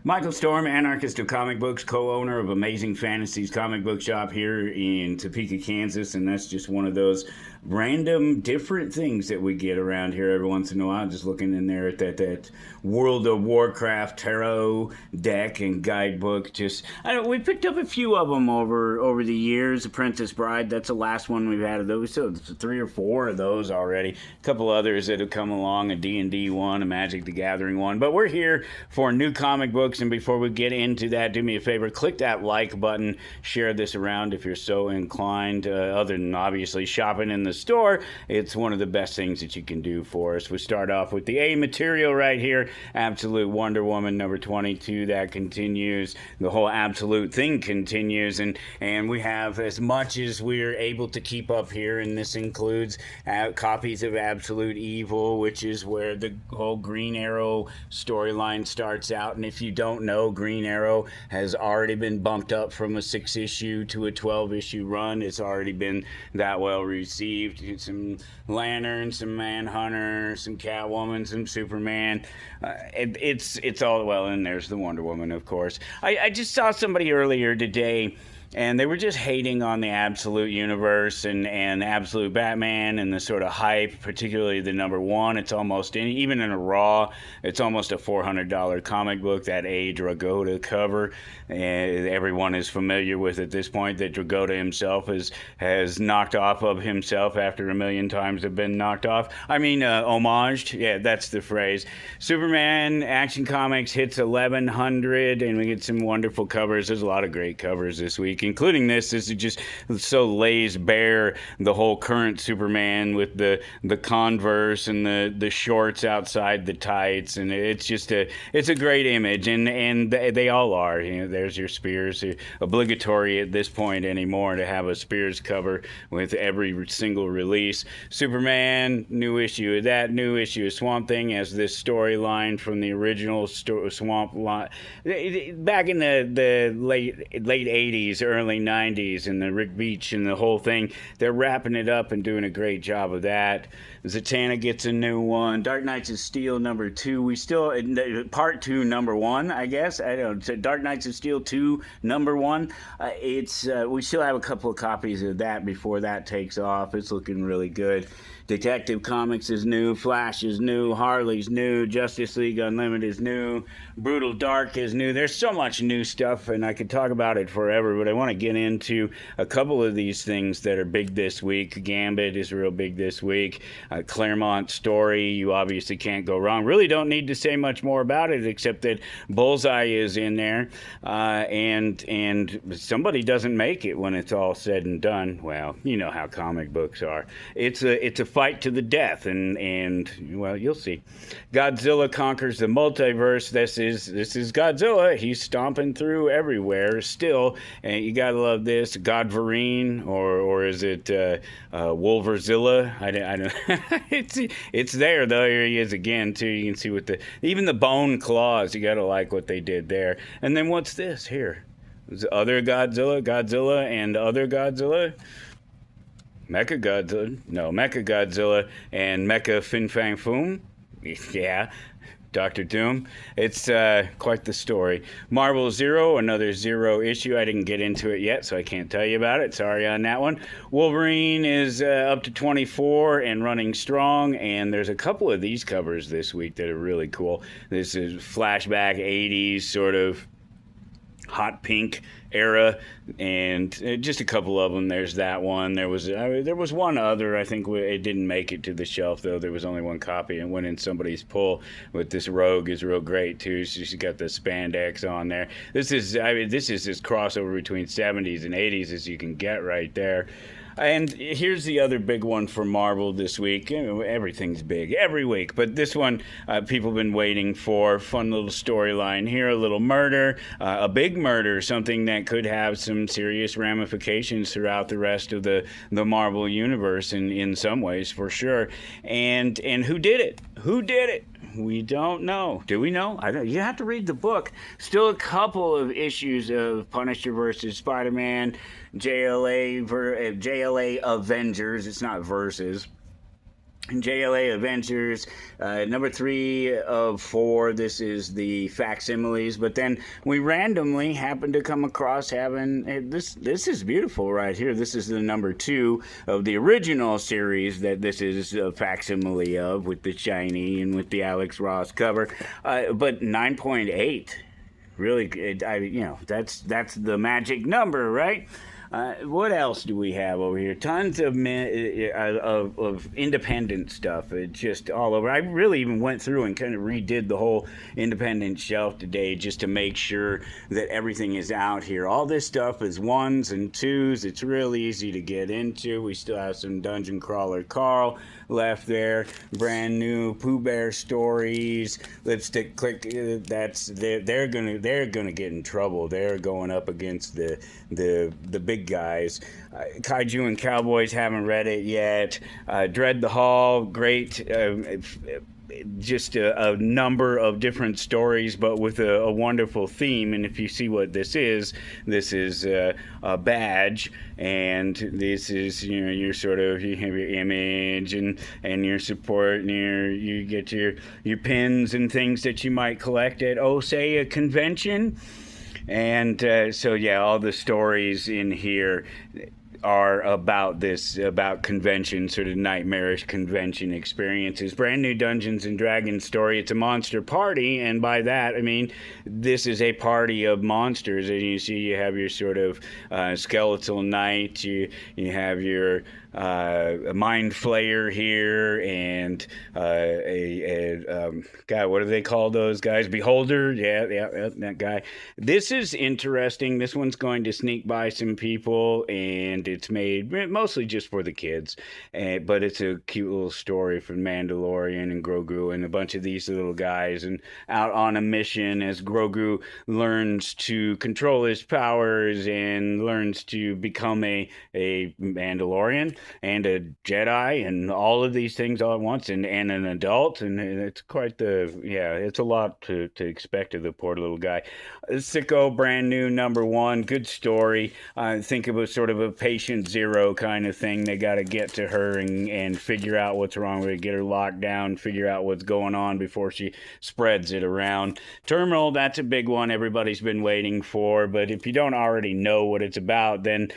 Michael Storm, anarchist of comic books, co-owner of Amazing Fantasies comic book shop here in Topeka, Kansas, and that's just one of those random different things that we get around here every once in a while. Just looking in there at that World of Warcraft tarot deck and guidebook. We picked up a few of them over the years. The Princess Bride, that's the last one we've had of those. So 3 or 4 of those already. A couple others that have come along, a D&D one, a Magic the Gathering one. But we're here for new comic books, and before we get into that, do me a favor, click that like button, share this around if you're so inclined. Other than obviously shopping in the store, it's one of the best things that you can do for us. We start off with the A material right here, Absolute Wonder Woman number 22. That continues. The whole Absolute thing continues, and we have as much as we're able to keep up here, and this includes copies of Absolute Evil, which is where the whole Green Arrow storyline starts out. And if you don't know, Green Arrow has already been bumped up from a 6-issue to a 12-issue run. It's already been that well received. Some Lantern, some Manhunter, some Catwoman, some Superman. It's all well, and there's the Wonder Woman, of course. I just saw somebody earlier today, and they were just hating on the Absolute universe and Absolute Batman and the sort of hype, particularly the number 1. It's almost, even in a Raw, it's almost a $400 comic book, that A Dragotta cover. Everyone is familiar with at this point that Dragotta himself has knocked off of himself after a million times have been knocked off. Homaged. Yeah, that's the phrase. Superman Action Comics hits 1,100, and we get some wonderful covers. There's a lot of great covers this week, including this. This is just so lays bare the whole current Superman with the Converse and the shorts outside the tights, and it's a great image, and they all are. There's your Spears. Obligatory at this point anymore to have a Spears cover with every single release. Superman, new issue of that, new issue of Swamp Thing as this storyline from the original Swamp line back in the late 80s, early 90s, and the Rick Beach and the whole thing. They're wrapping it up and doing a great job of that. Zatanna gets a new one. Dark Knights of Steel number 2. We still part 2 number 1, I guess. I don't know. Dark Knights of Steel 2 number 1. We still have a couple of copies of that before that takes off. It's looking really good. Detective Comics is new, Flash is new, Harley's new, Justice League Unlimited is new, Brutal Dark is new. There's so much new stuff, and I could talk about it forever, but I want to get into a couple of these things that are big this week. Gambit is real big this week. Claremont Story, you obviously can't go wrong. Really don't need to say much more about it, except that Bullseye is in there, and somebody doesn't make it when it's all said and done. Well, you know how comic books are. It's a fight to the death, and well, you'll see. Godzilla conquers the multiverse. This is Godzilla. He's stomping through everywhere still, and you gotta love this. Godverine, or is it Wolverzilla? I don't. It's there though. Here he is again too. You can see with even the bone claws. You gotta like what they did there. And then what's this here? Other Godzilla, and other Godzilla. Mechagodzilla and Mecha Fin Fang Foom. Yeah, Dr. Doom. It's quite the story. Marvel Zero, another Zero issue. I didn't get into it yet, so I can't tell you about it. Sorry on that one. Wolverine is up to 24 and running strong, and there's a couple of these covers this week that are really cool. This is flashback 80s sort of hot pink era, and just a couple of them. There's that one. There was one other. I think it didn't make it to the shelf though. There was only one copy and went in somebody's pull. With this Rogue is real great too. She's got the spandex on there. This is as crossover between 70s and 80s as you can get right there. And here's the other big one for Marvel this week. Everything's big every week, but this one people have been waiting for. Fun little storyline here, a little murder, a big murder, something that could have some serious ramifications throughout the rest of the Marvel universe in some ways, for sure. And who did it? Who did it? We don't know. Do we know? I don't. You have to read the book. Still a couple of issues of Punisher versus Spider-Man, JLA Avengers. It's not versus. JLA Avengers, number 3 of 4. This is the facsimiles, but then we randomly happened to come across having this. This is beautiful right here. This is the number 2 of the original series that this is a facsimile of, with the shiny and with the Alex Ross cover, but 9.8. Really, that's the magic number, right? What else do we have over here? Tons of independent stuff. It's just all over. I really even went through and kind of redid the whole independent shelf today just to make sure that everything is out here. All this stuff is 1s and 2s. It's really easy to get into. We still have some Dungeon Crawler Carl left there. Brand new Pooh Bear stories. Lipstick Click. They're gonna get in trouble. They're going up against the big guys. Kaiju and Cowboys, haven't read it yet. Dread the Hall, great. Just a number of different stories, but with a wonderful theme. And if you see what this is a badge, and this is, your sort of, you have your image and your support, and you get your pins and things that you might collect at, say, a convention. And so, yeah, all the stories in here are about convention, sort of nightmarish convention experiences. Brand new Dungeons and Dragons story. It's a monster party, and by that I mean this is a party of monsters. And you see, you have your sort of skeletal knight, you have your mind flayer here, and God, what do they call those guys? Beholder, yeah, that guy. This is interesting. This one's going to sneak by some people, and it's made mostly just for the kids, but it's a cute little story from Mandalorian and Grogu and a bunch of these little guys, and out on a mission as Grogu learns to control his powers and learns to become a Mandalorian and a Jedi and all of these things all at once, and an adult, and it's quite it's a lot to expect of the poor little guy. Sicko, brand new, number 1, good story. Think of a sort of a patient zero kind of thing. They got to get to her and figure out what's wrong with her, get her locked down, figure out what's going on before she spreads it around. Terminal, that's a big one everybody's been waiting for, but if you don't already know what it's about, then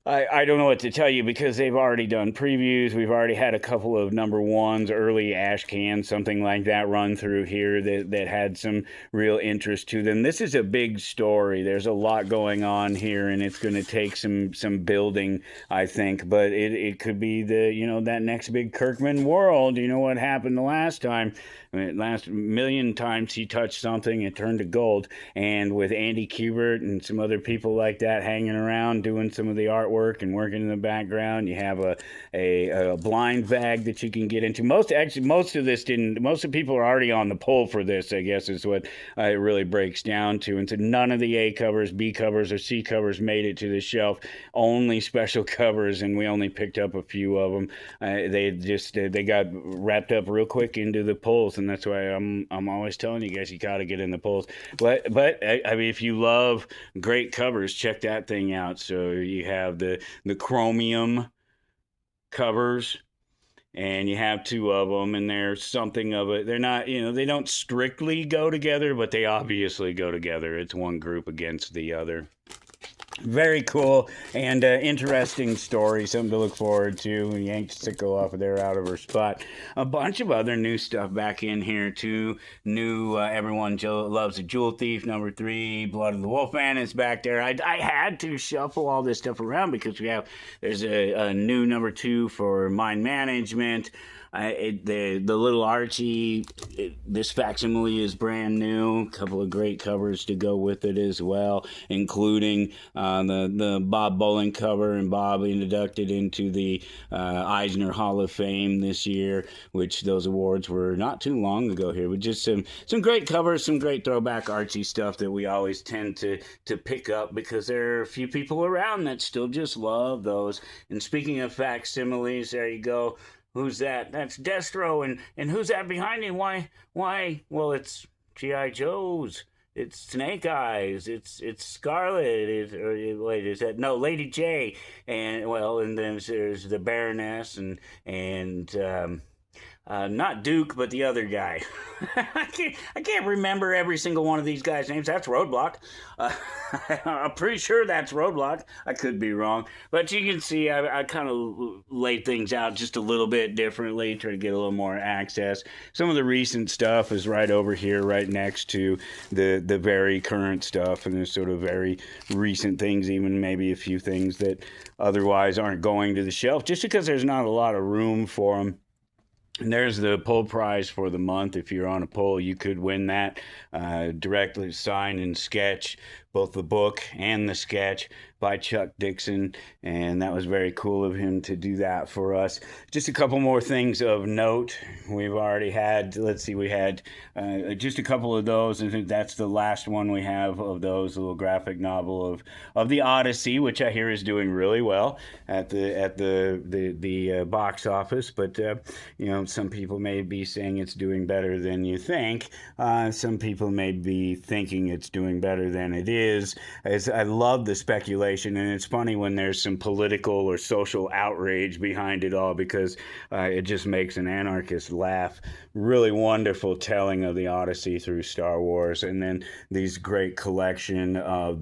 I don't know what to tell you, because they've already done previews. We've already had a couple of number 1s, early ash cans, something like that, run through here that had some real interest to them. This is a big story. There's a lot going on here, and it's going to take some building, I think. But it could be that next big Kirkman world. You know what happened the last time? Last million times he touched something, it turned to gold. And with Andy Kubert and some other people like that hanging around doing some of the artwork and working in the background, you have a blind bag that you can get into. Most of people are already on the poll for this, I guess, is what it really breaks down to. And so none of the A covers, B covers, or C covers made it to the shelf. Only special covers, and we only picked up a few of them. They got wrapped up real quick into the polls, and that's why I'm always telling you guys, you got to get in the polls. But I mean, if you love great covers, check that thing out. So you have the chromium covers, and you have 2 of them, and they're something of it. They're not, they don't strictly go together, but they obviously go together. It's one group against the other. Very cool and interesting story, something to look forward to. We yanked Sicko off of there, out of her spot. A bunch of other new stuff back in here too. New Everyone Loves a Jewel Thief, number 3. Blood of the Wolfman is back there. I had to shuffle all this stuff around because there's a new number 2 for Mind Management. The little Archie, this facsimile is brand new. A couple of great covers to go with it as well, including the Bob Bowling cover, and Bob inducted into the Eisner Hall of Fame this year, which those awards were not too long ago here. But just some great covers, some great throwback Archie stuff that we always tend to pick up, because there are a few people around that still just love those. And speaking of facsimiles, there you go. Who's that? That's Destro. And who's that behind him? Why? Well, it's G.I. Joe's. It's Snake Eyes. It's Scarlet. Is that? No, Lady J. And then there's the Baroness and Not Duke, but the other guy. I can't remember every single one of these guys' names. That's Roadblock. Uh, I'm pretty sure that's Roadblock. I could be wrong. But you can see I kind of laid things out just a little bit differently, try to get a little more access. Some of the recent stuff is right over here, right next to the very current stuff, and there's sort of very recent things, even maybe a few things that otherwise aren't going to the shelf, just because there's not a lot of room for them. And there's the pull prize for the month. If you're on a poll, you could win that. Directly sign and sketch, both the book and the sketch by Chuck Dixon. And that was very cool of him to do that for us. Just a couple more things of note. We've already had, let's see, we had just a couple of those. I think that's the last one we have of those, a little graphic novel of the Odyssey, which I hear is doing really well at the box office. But, some people may be saying it's doing better than you think. Some people may be thinking it's doing better than it is. I love the speculation, and it's funny when there's some political or social outrage behind it all, because it just makes an anarchist laugh. Really wonderful telling of the Odyssey through Star Wars, and then these great collection of